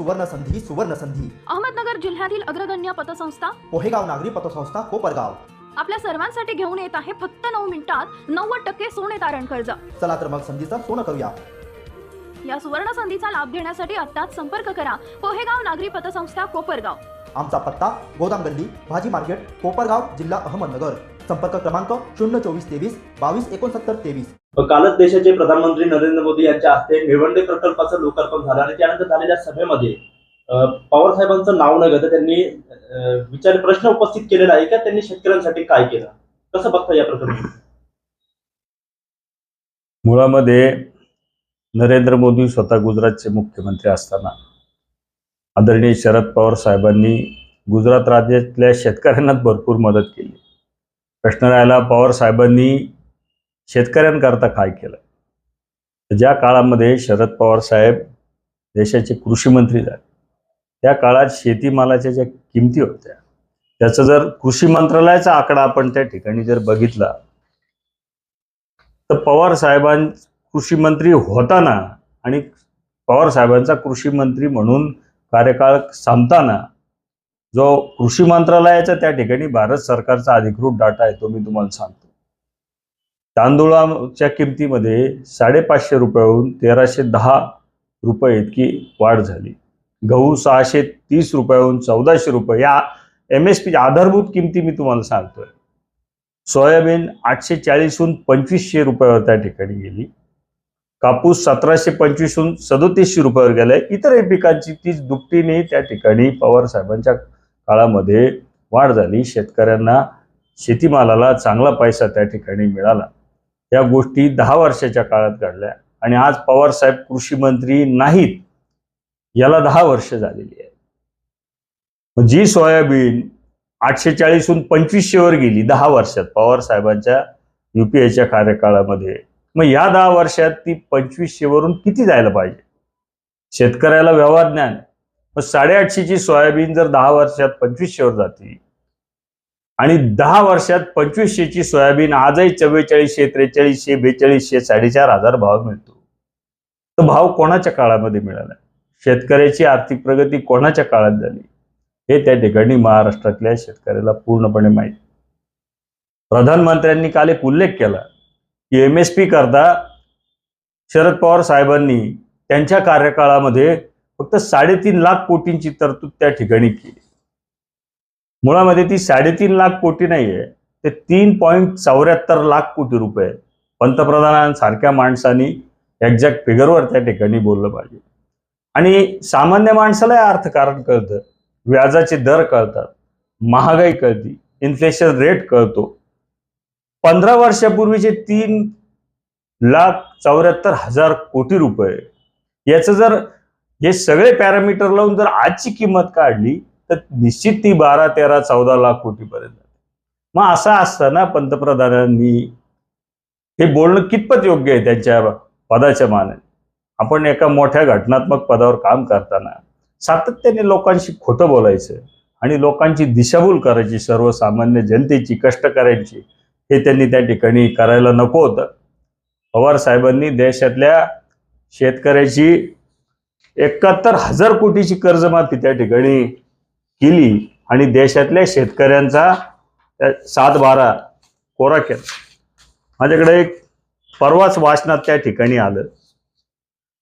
सुवर्ण संधी अहमदनगर जिल्ह्यातील अग्रगण्य पतसंस्था पोहेगाव नागरी पतसंस्था कोपरगाव आपल्या सर्वांसाठी घेऊन येत आहे फक्त 9 मिनिटात 90% सोने तारण कर्ज। चला तर मग संधीचा सोनं करूया। या सुवर्ण संधीचा लाभ घेण्यासाठी आत्ताच संपर्क करा पोहेगाव नागरी पतसंस्था कोपरगाव। आमचा पत्ता गोदाम गल्ली भाजी मार्केट कोपरगाव जिल्हा अहमदनगर। संपर्क क्रमांक 02423 226923। कालच देशाचे प्रधानमंत्री नरेंद्र मोदी यांच्या हस्ते निवडणूक प्रकल्पाचं लोकार्पण झालं आणि त्यानंतर झालेल्या सभेमध्ये पवार साहेबांचं नाव न घेता त्यांनी प्रश्न उपस्थित केलेला आहे की त्यांनी शेतकऱ्यांसाठी काय केलं, कसं बघता या प्रकरणी? मुळामध्ये नरेंद्र मोदी स्वतः गुजरातचे मुख्यमंत्री असताना आदरणीय शरद पवार साहेबांनी गुजरात राज्यातल्या शेतकऱ्यांना भरपूर मदत केली। प्रश्न राहिला पवार साहेबांनी शेतकऱ्यांकरता काय केलं। ज्या काळामध्ये शरद पवार साहेब देशाचे कृषी मंत्री झाले त्या काळात शेतीमालाच्या ज्या किमती होत्या त्याचा जर कृषी मंत्रालयाचा आकडा आपण त्या ठिकाणी जर बघितला तर पवार साहेबां कृषी मंत्री होताना आणि पवार साहेबांचा कृषी मंत्री म्हणून कार्यकाळ संपताना जो कृषी मंत्रालयाचा त्या ठिकाणी भारत सरकारचा अधिकृत डाटा आहे तो मी तुम्हाला सांगतो। तांदूळाच्या किमतीमध्ये 550 रुपयाहून 1310 रुपये इतकी वाढ झाली। गहू 630 रुपयाहून 1400 रुपये या MSP आधारभूत किमती मी तुम्हाला सांगतोय। सोयाबीन 840हून 2500 रुपयावर त्या ठिकाणी गेली। कापूस 1725हून 3700 रुपयावर गेलाय। इतर पिकांची तीच दुपटीने त्या ठिकाणी पवार साहेबांच्या काळामध्ये वाढ झाली। शेतकऱ्यांना शेतीमालाला चांगला पैसा त्या ठिकाणी मिळाला। या गोष्टी 10 वर्षाच्या काळात घडल्या आणि आज पवार साहेब कृषी मंत्री नाहीत याला 10 वर्ष झालेली आहे। जी सोयाबीन 840हून 2500 वर गेली 10 वर्षात पवार साहेबांच्या UPAच्या कार्यकाळामध्ये, मग या 10 वर्षात ती 2500 वरून किती जायला पाहिजे? शेतकऱ्याला व्यवहार ज्ञान। मग 850ची सोयाबीन जर 10 वर्षात 2500 वर जाते आणि 10 वर्षात 2500ची सोयाबीन आजही 4400 4300 4200 4500 भाव मिळतो, तर भाव कोणाच्या काळामध्ये मिळाला? शेतकऱ्याची आर्थिक प्रगती कोणाच्या काळात झाली हे त्या ठिकाणी महाराष्ट्रातल्या शेतकऱ्याला पूर्णपणे माहिती। प्रधानमंत्र्यांनी काल एक उल्लेख केला की MSP करता शरद पवार साहेबांनी त्यांच्या कार्यकाळामध्ये फक्त 3.5 लाख कोटींची तरतूद त्या ठिकाणी केली। मुळामध्ये ती 3.5 लाख कोटी नाहीये, ते 3.74 लाख कोटी रुपये पंतप्रधानांसारख्या माणसांनी एक्झॅक्ट फिगरवर त्या ठिकाणी बोललं पाहिजे। आणि सामान्य माणसाला अर्थकारण कळतं, व्याजाचे दर कळतात, महागाई कळती, इन्फ्लेशन रेट कळतो। 15 वर्षापूर्वीचे 3,74,000 कोटी रुपये याचं जर हे सगळे पॅरामीटर लावून जर आजची किंमत काढली तर निश्चित ती 12, 13, 14 लाख कोटी पर्यंत। मग असं असताना पंतप्रधानांनी हे बोलणं कितपत योग्य आहे त्यांच्या पदाच्या मानाने? आपण एका मोठ्या घटनात्मक पदावर काम करताना सातत्याने लोकांशी खोटं बोलायचं आणि लोकांची दिशाभूल करायची, सर्वसामान्य जनतेची, कष्टकऱ्यांची, हे त्यांनी त्या ठिकाणी करायला नको होतं। पवार साहेबांनी देशातल्या शेतकऱ्याची 71,000 कोटीची कर्जमाफी त्या ठिकाणी केली आणि देशातल्या शेतकऱ्यांचा 7/12 कोरा केला। माझ्याकडे एक परवाच वाचनात त्या ठिकाणी आलं,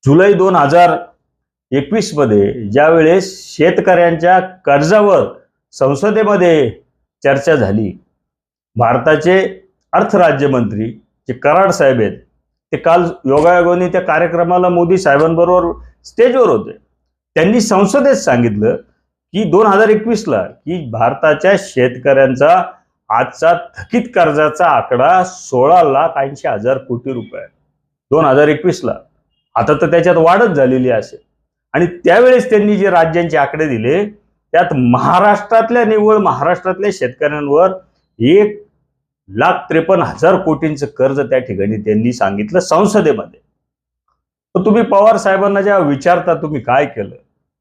जुलै 2021 मध्ये ज्यावेळेस शेतकऱ्यांच्या कर्जावर संसदेमध्ये चर्चा झाली, भारताचे अर्थ राज्यमंत्री जे कराड साहेब आहेत ते काल योगायोगाने त्या कार्यक्रमाला मोदी साहेबांबरोबर स्टेजवर होते। त्यांनी संसदेत सांगितलं की 2021ला की भारताच्या शेतकऱ्यांचा आजचा थकीत कर्जाचा आकडा 16,80,000 कोटी रुपये 2021ला। आता तर त्याच्यात वाढच झालेली असेल। आणि त्यावेळेस त्यांनी जे राज्यांचे आकडे दिले त्यात निव्वळ महाराष्ट्रातल्या शेतकऱ्यांवर 1,53,000 कोटींचं कर्ज त्या ठिकाणी त्यांनी सांगितलं संसदेमध्ये। तर तुम्ही पवार साहेबांना जेव्हा विचारता तुम्ही काय केलं,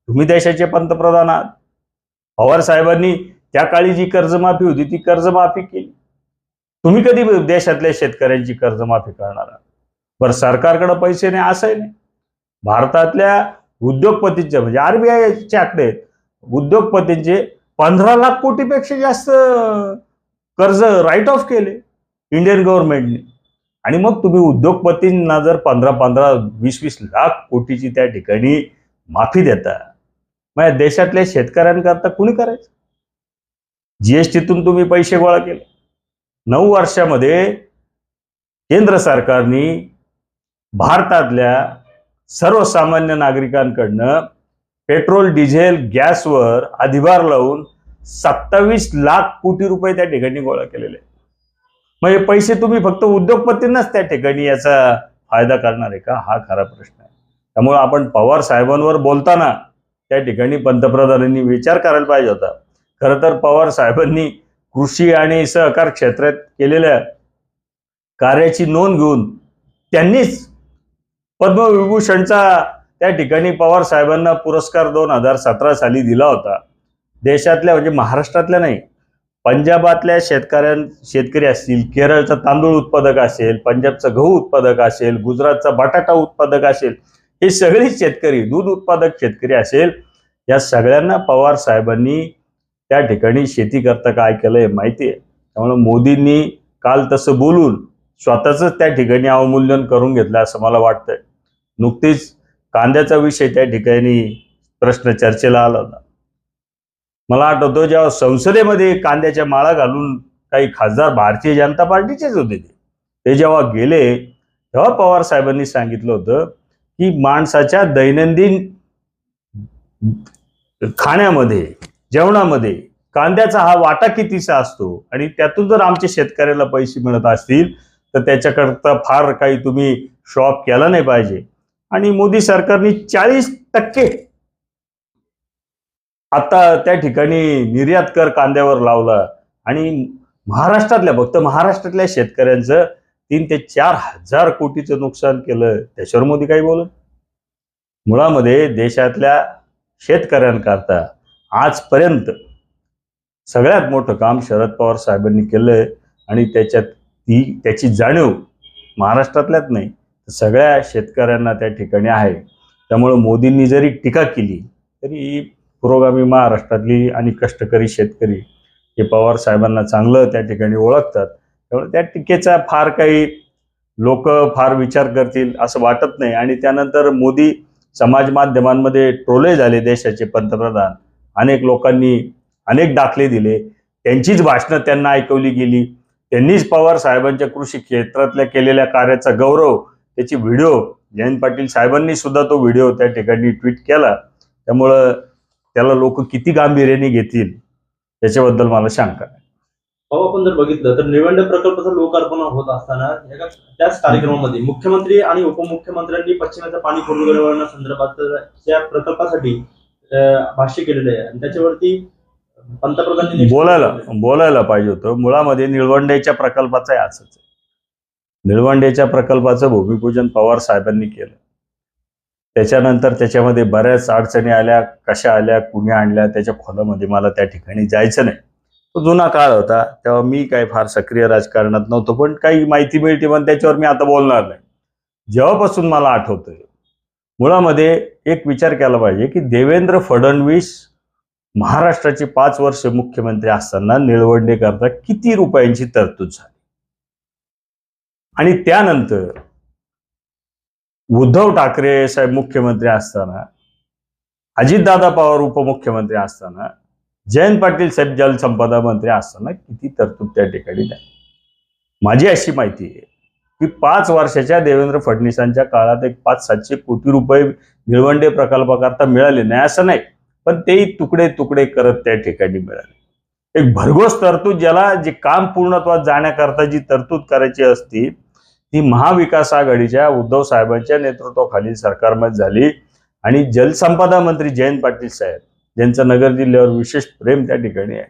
तुम्ही देशाचे पंतप्रधान आहात, पवार साहेबांनी त्या काळी जी कर्जमाफी होती ती कर्जमाफी केली, तुम्ही कधी देशातल्या शेतकऱ्यांची कर्जमाफी करणार आहात? बरं, सरकारकडे पैसे नाही असंही नाही, भारतातल्या उद्योगपतींचे म्हणजे RBIचे आकडे आहेत, उद्योगपतींचे 15 लाख कोटीपेक्षा जास्त कर्ज राईट ऑफ केले इंडियन गव्हर्नमेंटने. आणि मग तुम्ही उद्योगपतींना जर 15 20 लाख कोटीची त्या ठिकाणी माफी देता, मग देशातल्या शेतकऱ्यांकरता कुणी करायचं? जीएसटीतून तुम्ही पैसे गोळा केले. 9 वर्षामध्ये केंद्र सरकारने भारतातल्या सर्वसामान्य नागरिकांकडनं पेट्रोल, डिझेल, गॅसवर अधिभार लावून 27 लाख कोटी रुपये त्या ठिकाणी गोळा केलेले. मग हे पैसे तुम्ही फक्त उद्योगपतींनाच त्या ठिकाणी याचा फायदा करणार आहे का? हा खरा प्रश्न आहे. त्यामुळे आपण पवार साहेबांवर बोलताना त्या ठिकाणी पंतप्रधानांनी विचार करायला पाहिजे होता. खरं तर पवार साहेबांनी कृषी आणि सहकार क्षेत्रात केलेल्या कार्याची नोंद घेऊन त्यांनीच पद्मविभूषणचा त्या ठिकाणी पवार साहेबांना पुरस्कार 2017 साली दिला होता. देशातल्या म्हणजे महाराष्ट्रातल्या नाही, पंजाबातल्या शेतकरी असतील, केरळचा तांदूळ उत्पादक असेल, पंजाबचा गहू उत्पादक असेल, गुजरातचा बटाटा उत्पादक असेल, हे सगळे शेतकरी, दूध उत्पादक शेतकरी असेल, या सगळ्यांना पवार साहेबांनी त्या ठिकाणी शेती करता काय केलंय माहिती आहे. त्यामुळे मोदींनी काल तसं बोलून स्वतःच त्या ठिकाणी अवमूल्यन करून घेतलं असं मला वाटतंय. नुकतीच कांद्याचा विषय त्या ठिकाणी प्रश्न चर्चेला आला होता. मला आठवतं जेव्हा संसदेमध्ये कांद्याच्या माळा घालून काही खासदार भारतीय जनता पार्टीचेच होते, ते जेव्हा गेले तेव्हा पवार साहेबांनी सांगितलं होतं की माणसाच्या दैनंदिन खाण्यामध्ये, जेवणामध्ये कांद्याचा हा वाटा कितीचा असतो आणि त्यातून जर आमच्या शेतकऱ्याला पैसे मिळत असतील तर त्याच्याकरता फार काही तुम्ही शॉप केला नाही पाहिजे. आणि मोदी सरकारने 40% आता त्या ठिकाणी निर्यात कर कांद्यावर लावला आणि महाराष्ट्रातल्या, फक्त महाराष्ट्रातल्या शेतकऱ्यांचं 3 ते 4 हजार कोटीचं नुकसान केलं. त्याच्यावर मोदी काही बोलत? मुळामध्ये देशातल्या शेतकऱ्यांकरता आजपर्यंत सगळ्यात मोठं काम शरद पवार साहेबांनी केलंय आणि त्याची जाणीव महाराष्ट्रातल्याच नाही तर सगळ्या शेतकऱ्यांना त्या ठिकाणी आहे. त्यामुळे मोदींनी जरी टीका केली तरी पुरोगामी महाराष्ट्रातली आणि कष्टकरी शेतकरी हे पवार साहेबांना चांगलं त्या ठिकाणी ओळखतात. त्यामुळे त्या टीकेचा फार काही लोक फार विचार करतील असं वाटत नाही. आणि त्यानंतर मोदी समाज माध्यमांमध्ये ट्रोले झाले, देशाचे पंतप्रधान. अनेक लोकांनी अनेक दाखले दिले, त्यांचीच भाषणं त्यांना ऐकवली गेली, त्यांनीच पवार साहेबांच्या कृषी क्षेत्रातल्या केलेल्या कार्याचा गौरव, त्याची व्हिडिओ जयंत पाटील साहेबांनी सुद्धा तो व्हिडिओ त्या ठिकाणी ट्विट केला. त्यामुळं त्याला लोक किती गांभीर्याने घेतील त्याच्याबद्दल मला शंका आहे. आपण जर बघितलं तर निळवंडे प्रकल्पाचं लोकार्पण होत असताना त्याच कार्यक्रमामध्ये मुख्यमंत्री आणि उपमुख्यमंत्र्यांनी पश्चिमेचं पाणी पुरवण्यासंदर्भात त्या प्रकल्पासाठी भाष्य केलेलं आहे आणि त्याच्यावरती पंतप्रधानांनी बोलायला पाहिजे होतं. मुळामध्ये निळवंडेच्या प्रकल्पाचं आहे असंच. निळवंडेच्या प्रकल्पाचं भूमिपूजन पवार साहेबांनी केलं. त्याच्यानंतर त्याच्यामध्ये बऱ्याच अडचणी आल्या, कशा आल्या, कुणी आणल्या, त्याच्या खोलामध्ये मला त्या ठिकाणी जायचं नाही. तो जुना काळ होता, तेव्हा मी काही फार सक्रिय राजकारणात नव्हतो, पण काही माहिती मिळते पण त्याच्यावर मी आता बोलणार नाही. जेव्हापासून मला आठवतंय, मुळामध्ये एक विचार केला पाहिजे की देवेंद्र फडणवीस महाराष्ट्राचे 5 वर्ष मुख्यमंत्री असताना निळवंडेकरता किती रुपयांची तरतूद झाली आणि त्यानंतर उद्धव ठाकरे साहेब मुख्यमंत्री असताना, अजितदादा पवार उपमुख्यमंत्री असताना, जयंत पाटील साहेब जलसंपदा मंत्री असताना किती तरतूद त्या ठिकाणी नाही. माझी अशी माहिती आहे की 5 वर्षाच्या देवेंद्र फडणवीसांच्या काळात एक 500-700 कोटी रुपये निळवंडे प्रकल्पाकरता मिळाले नाही असं नाही, पण तेही तुकडे तुकडे करत त्या ठिकाणी मिळाले. एक भरघोस तरतूद, ज्याला जे काम पूर्णत्वात जाण्याकरता जी तरतूद करायची असती ती महाविकास आघाडीच्या उद्धव साहेबांच्या नेतृत्वाखालील सरकारमध्ये झाली. आणि जलसंपदा मंत्री जयंत पाटील साहेब, ज्यांचं नगर जिल्ह्यावर विशेष प्रेम त्या ठिकाणी आहे,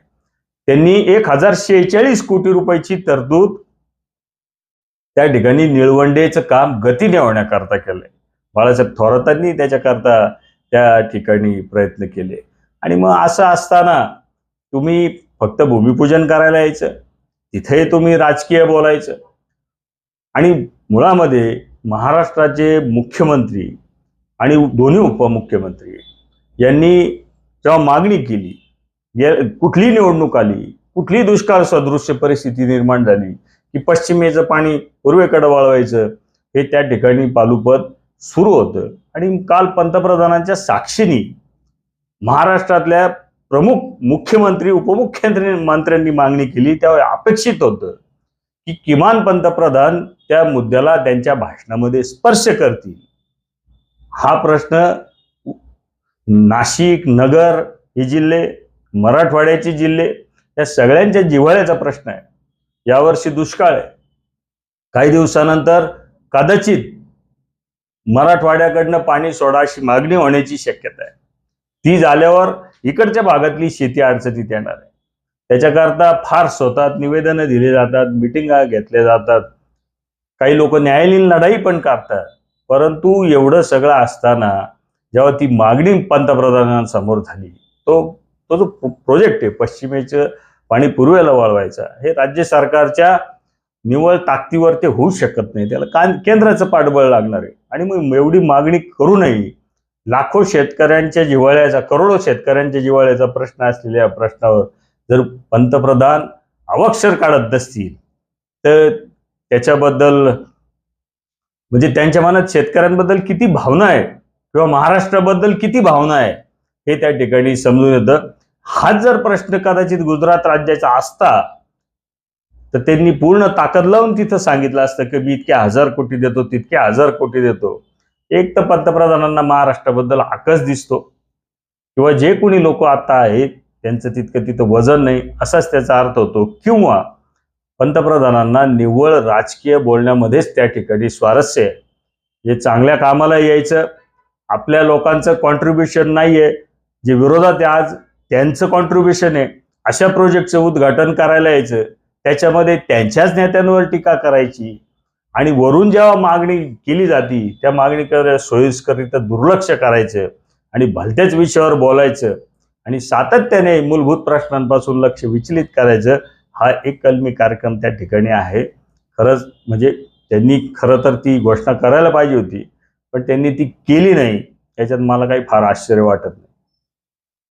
त्यांनी 1046 कोटी रुपयाची तरतूद त्या ठिकाणी निळवंडेचं काम गतीने होण्याकरता केलंय. बाळासाहेब थोरातांनी त्याच्याकरता त्या ठिकाणी प्रयत्न केले. आणि मग असं असताना तुम्ही फक्त भूमिपूजन करायला यायचं, तिथे तुम्ही राजकीय बोलायचं. आणि मुळामध्ये महाराष्ट्राचे मुख्यमंत्री आणि दोन्ही उपमुख्यमंत्री यांनी जेव्हा मागणी केली, कुठली निवडणूक आली, कुठली दुष्काळ सदृश्य परिस्थिती निर्माण झाली की पश्चिमेचं पाणी पूर्वेकडे वळवायचं, हे त्या ठिकाणी पालुपद सुरू होतं. आणि काल पंतप्रधानांच्या साक्षीने महाराष्ट्रातल्या प्रमुख मुख्यमंत्री उपमुख्यमंत्र्यांनी मागणी केली, तेव्हा अपेक्षित होतं की किमान पंतप्रधान त्या मुद्द्याला त्यांच्या भाषणामध्ये स्पर्श करतील. हा प्रश्न नाशिक, नगर हे जिल्हे, मराठवाड्याचे जिल्हे, या सगळ्यांच्या जिव्हाळ्याचा प्रश्न आहे. यावर्षी दुष्काळ आहे. काही दिवसानंतर कदाचित मराठवाड्याकडनं पाणी सोडा अशी मागणी होण्याची शक्यता आहे. ती झाल्यावर इकडच्या भागातली शेती अडचणीत येणार आहे. त्याच्याकरता फार स्वतः निवेदनं दिली जातात, मिटिंगा घेतल्या जातात, काही लोक न्यायालयीन लढाई पण करतात. परंतु एवढं सगळं असताना जेव्हा ती मागणी पंतप्रधानांसमोर झाली, तो जो प्रोजेक्ट आहे पश्चिमेचं पाणी पूर्वेला वळवायचा, हे राज्य सरकारच्या निव्वळ ताकदीवर ते होऊ शकत नाही. त्याला केंद्राचं पाठबळ लागणार आहे. आणि मग एवढी मागणी करूनही लाखो शेतकऱ्यांच्या जिव्हाळ्याचा, करोडो शेतकऱ्यांच्या जिव्हाळ्याचा प्रश्न असलेल्या प्रश्नावर जर पंतप्रधान अवाक्षर काढत नसतील तर त्याच्याबद्दल म्हणजे त्यांच्या मनात शेतकऱ्यांबद्दल किती भावना आहे किंवा महाराष्ट्राबद्दल किती भावना आहे हे त्या ठिकाणी समजून येतं. हाच जर प्रश्न कदाचित गुजरात राज्याचा असता तर त्यांनी पूर्ण ताकद लावून तिथं सांगितलं असतं की मी इतके 1000 कोटी देतो, तितके 1000 कोटी देतो. एक तर पंतप्रधानांना महाराष्ट्राबद्दल आकस दिसतो किंवा जे कोणी लोक आता आहेत त्यांचं तितकं तिथं वजन नाही असाच त्याचा अर्थ होतो, किंवा पंतप्रधानांना निव्वळ राजकीय बोलण्यामध्येच त्या ठिकाणी स्वारस्य आहे. जे चांगल्या कामाला यायचं, आपल्या लोकांचं कॉन्ट्रीब्युशन नाही आहे, जे विरोधात आहे आज त्यांचं कॉन्ट्रीब्युशन आहे, अशा प्रोजेक्टचं उद्घाटन करायला यायचं, त्याच्यामध्ये त्यांच्याच नेत्यांवर टीका करायची आणि वरून जेव्हा मागणी केली जाती त्या मागणीकडे सोयीस्करित्या दुर्लक्ष करायचं आणि भलत्याच विषयावर बोलायचं आणि सातत्याने मूलभूत प्रश्नांपासून लक्ष विचलित करायचं, हा एक कलमी कार्यक्रम त्या ठिकाणी आहे. खरंच म्हणजे त्यांनी खरं तर ती घोषणा करायला पाहिजे होती, पण त्यांनी ती केली नाही. याच्यात मला काही फार आश्चर्य वाटत नाही.